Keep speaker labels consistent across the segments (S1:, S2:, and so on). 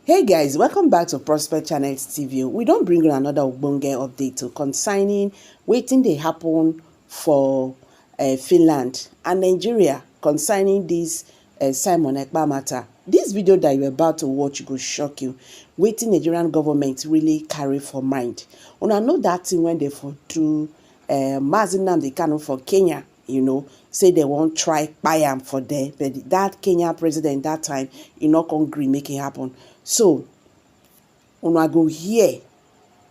S1: Hey guys, welcome back to Prospect Channels TV. We don't bring you another ogbonge update concerning wetin dey happen for Finland and Nigeria concerning this Simon Ekpa matter. This video that you're about to watch go shock you. Wetin Nigerian government really carry for mind. Una know that thing when they for do Mazi Nnamdi Kanu for Kenya, say they won't try buy am for there, but that Kenya president that time, he not come gree make it happen. So, una go hear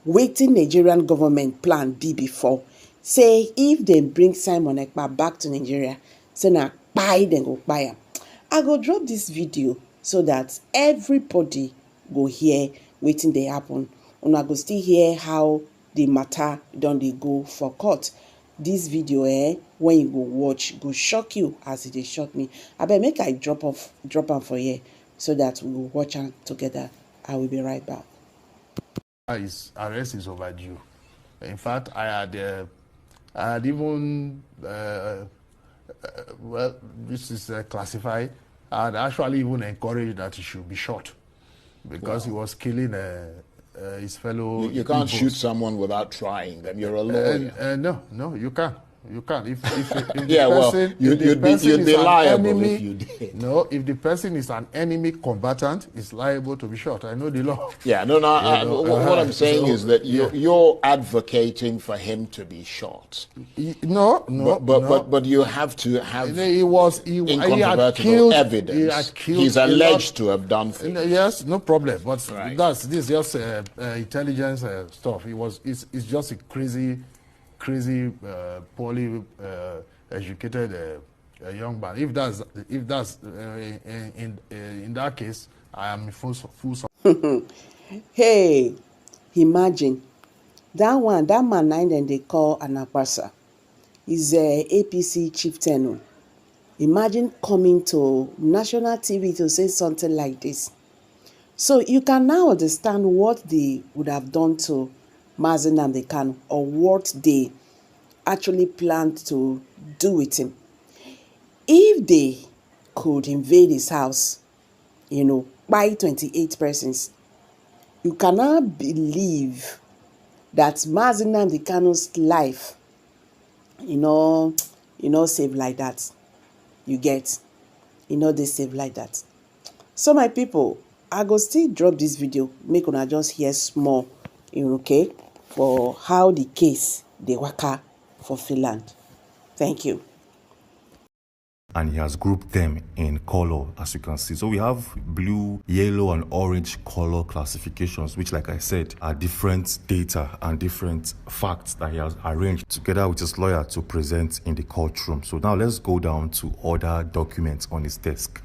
S1: wetin Nigerian government plan be before. Say if they bring Simon Ekpa back to Nigeria, say na kpai dem go kpai am. I go drop this video so that everybody go hear wetin dey happen. Una go still hear how the matter don dey go for court. This video when you go watch go shock you as it dey shock me. Abeg make I drop am for here so that we will watch am together. I will be right back.
S2: His arrest is overdue. In fact, I had even well, this is classified. I had actually even encouraged that he should be shot because he was killing his fellow.
S3: You can't shoot someone without trying them. You're a lawyer.
S2: No, you can't. You can't. If
S3: yeah, person, well, you'd be liable
S2: enemy,
S3: if you did.
S2: No, if the person is an enemy combatant, it's liable to be shot. I know the law.
S3: Yeah, no. What I'm saying is that you're advocating for him to be shot.
S2: No.
S3: But you have to have
S2: incontrovertible
S3: evidence. He's alleged to have done things.
S2: Yes, no problem. But
S3: right.
S2: this is just intelligence stuff. It's just a crazy, poorly educated young man. If that's in that case, I am in full support.
S1: Hey, imagine that man nine they call Anapasa. He's a APC chieftain. Imagine coming to national TV to say something like this. So you can now understand what they would have done to Mazi Nnamdi Kanu, or what they actually planned to do with him. If they could invade his house, by 28 persons, you cannot believe that Mazi Nnamdi Kanu's life, save like that. You get, they save like that. So my people, I go still drop this video, make una just hear small, okay, for how the case dey waka for Finland. Thank you.
S4: And he has grouped them in color, as you can see. So we have blue, yellow, and orange color classifications, which, like I said, are different data and different facts that he has arranged together with his lawyer to present in the courtroom. So now let's go down to other documents on his desk.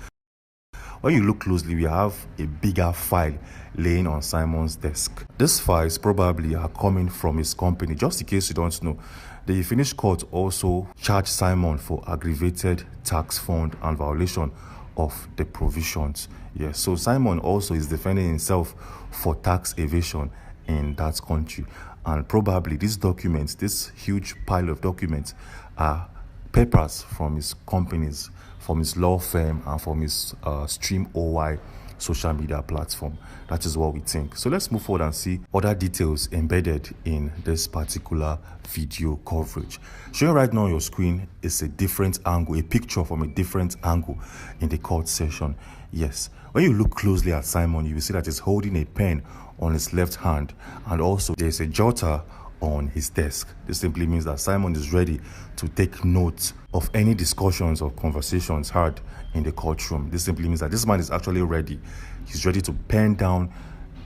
S4: When you look closely, we have a bigger file laying on Simon's desk. These files probably are coming from his company. Just in case you don't know, the Finnish court also charged Simon for aggravated tax fund and violation of the provisions. Yes, so Simon also is defending himself for tax evasion in that country. And probably these documents, this huge pile of documents, are papers from his companies, from his law firm, and from his Stream OY social media platform. That is what we think. So let's move forward and see other details embedded in this particular video coverage. Showing right now on your screen is a different angle, a picture from a different angle in the court session. Yes, when you look closely at Simon, you will see that he's holding a pen on his left hand, and also there's a jotter on his desk. This simply means that Simon is ready to take note of any discussions or conversations had in the courtroom. This simply means that this man is actually ready. He's ready to pen down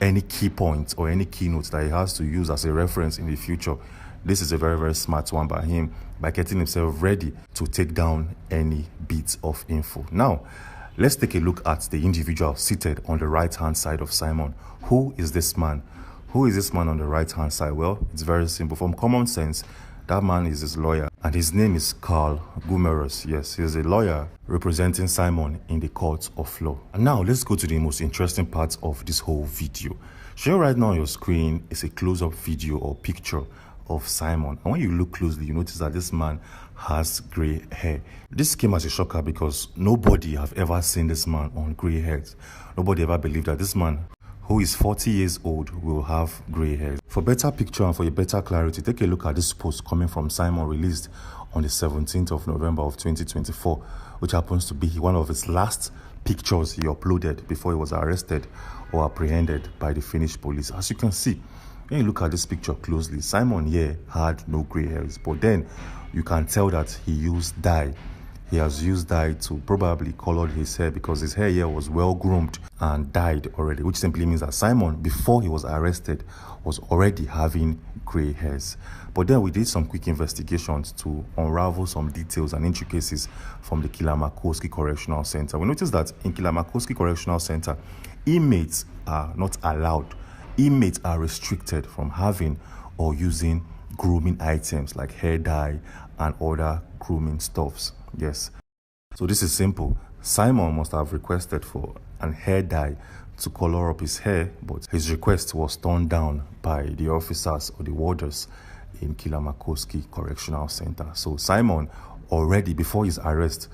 S4: any key points or any keynotes that he has to use as a reference in the future. This is a very, very smart one by him, by getting himself ready to take down any bits of info. Now, let's take a look at the individual seated on the right-hand side of Simon. Who is this man? Who is this man on the right-hand side? Well, it's very simple. From common sense, that man is his lawyer, and his name is Carl Gumerus. Yes, he's a lawyer representing Simon in the court of law. And now, let's go to the most interesting part of this whole video. Showing right now on your screen is a close-up video or picture of Simon. And when you look closely, you notice that this man has gray hair. This came as a shocker because nobody have ever seen this man on gray hairs. Nobody ever believed that this man who is 40 years old, will have grey hair. For better picture and for a better clarity, take a look at this post coming from Simon, released on the 17th of November of 2024, which happens to be one of his last pictures he uploaded before he was arrested or apprehended by the Finnish police. As you can see, when you look at this picture closely, Simon here had no grey hairs, but then you can tell that he used dye. He has used dye to probably color his hair because his hair here was well groomed and dyed already, which simply means that Simon, before he was arrested, was already having grey hairs. But then we did some quick investigations to unravel some details and intricacies from the Killamakowski Correctional Center. We noticed that in Killamakowski Correctional Center, inmates are not allowed. Inmates are restricted from having or using grooming items like hair dye and other grooming stuffs. Yes. So this is simple. Simon must have requested for an hair dye to color up his hair, but his request was turned down by the officers or the warders in Killamakowski Correctional Center. So Simon, already before his arrest,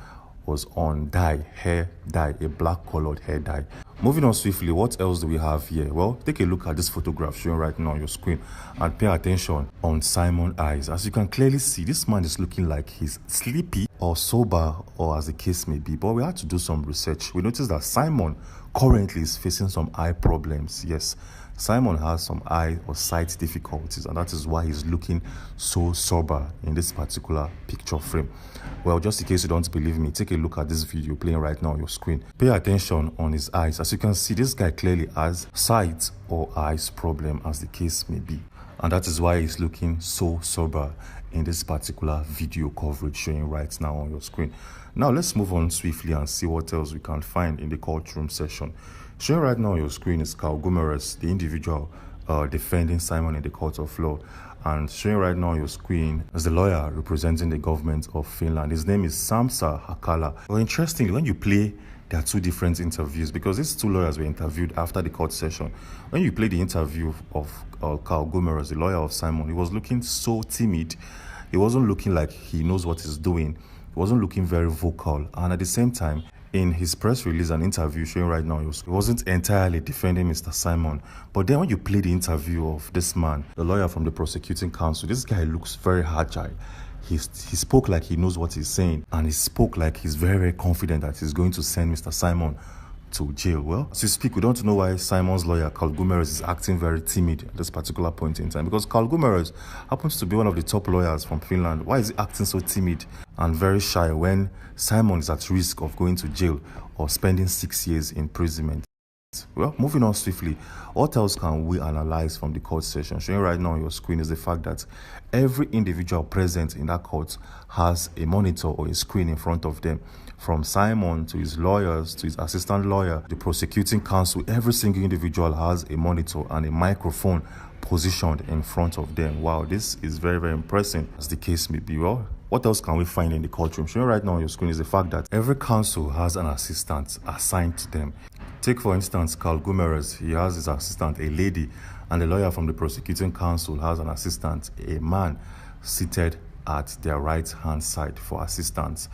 S4: was on dye, hair dye, a black colored hair dye. Moving on swiftly, what else do we have here? Well, take a look at this photograph showing right now on your screen and pay attention on Simon's eyes. As you can clearly see, this man is looking like he's sleepy or sober, or as the case may be. But we had to do some research. We noticed that Simon currently is facing some eye problems. Yes, Simon has some eye or sight difficulties, and that is why he's looking so sober in this particular picture frame. Well, just in case you don't believe me, take a look at this video playing right now on your screen. Pay attention on his eyes. As you can see, this guy clearly has sight or eyes problem, as the case may be. And that is why he's looking so sober in this particular video coverage showing right now on your screen. Now, let's move on swiftly and see what else we can find in the courtroom session. Showing right now on your screen is Carl Gumeres, the individual defending Simon in the court of law. And showing right now on your screen is the lawyer representing the government of Finland. His name is Samsa Hakala. Well, interestingly, when you play, there are two different interviews, because these two lawyers were interviewed after the court session. When you play the interview of Carl Gumeres, the lawyer of Simon, he was looking so timid. He wasn't looking like he knows what he's doing. He wasn't looking very vocal. And at the same time, in his press release and interview showing right now, he wasn't entirely defending Mr. Simon. But then when you play the interview of this man, the lawyer from the prosecuting counsel, this guy looks very agile. He spoke like he knows what he's saying, and he spoke like he's very, very confident that he's going to send Mr. Simon to jail. Well, as we speak, we don't know why Simon's lawyer, Carl Gumeres, is acting very timid at this particular point in time, because Carl Gumeres happens to be one of the top lawyers from Finland. Why is he acting so timid and very shy when Simon is at risk of going to jail or spending 6 years in imprisonment? Well, moving on swiftly, what else can we analyze from the court session? Showing right now on your screen is the fact that every individual present in that court has a monitor or a screen in front of them. From Simon to his lawyers to his assistant lawyer, the prosecuting counsel, every single individual has a monitor and a microphone positioned in front of them. Wow, this is very, very impressive, as the case may be. Well, what else can we find in the courtroom? Showing right now on your screen is the fact that every counsel has an assistant assigned to them. Take, for instance, Carl Gumeres. He has his assistant, a lady, and the lawyer from the prosecuting counsel has an assistant, a man, seated at their right-hand side for assistance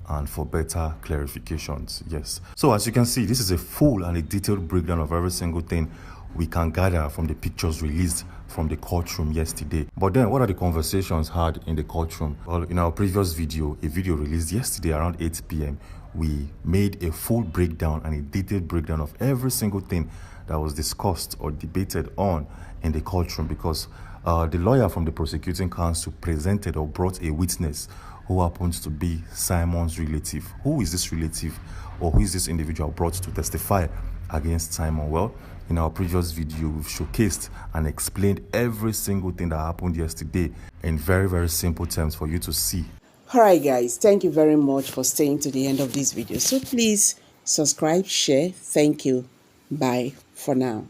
S4: and for better clarifications. Yes. So as you can see, this is a full and a detailed breakdown of every single thing we can gather from the pictures released from the courtroom yesterday. But then, what are the conversations had in the courtroom? Well, in our previous video, a video released yesterday around 8 p.m., we made a full breakdown and a detailed breakdown of every single thing that was discussed or debated on in the courtroom, because the lawyer from the prosecuting counsel presented or brought a witness who happens to be Simon's relative. Who is this relative, or who is this individual brought to testify against Simon? Well, in our previous video, we've showcased and explained every single thing that happened yesterday in very, very simple terms for you to see.
S1: Alright guys, thank you very much for staying to the end of this video. So please subscribe, share. Thank you. Bye for now.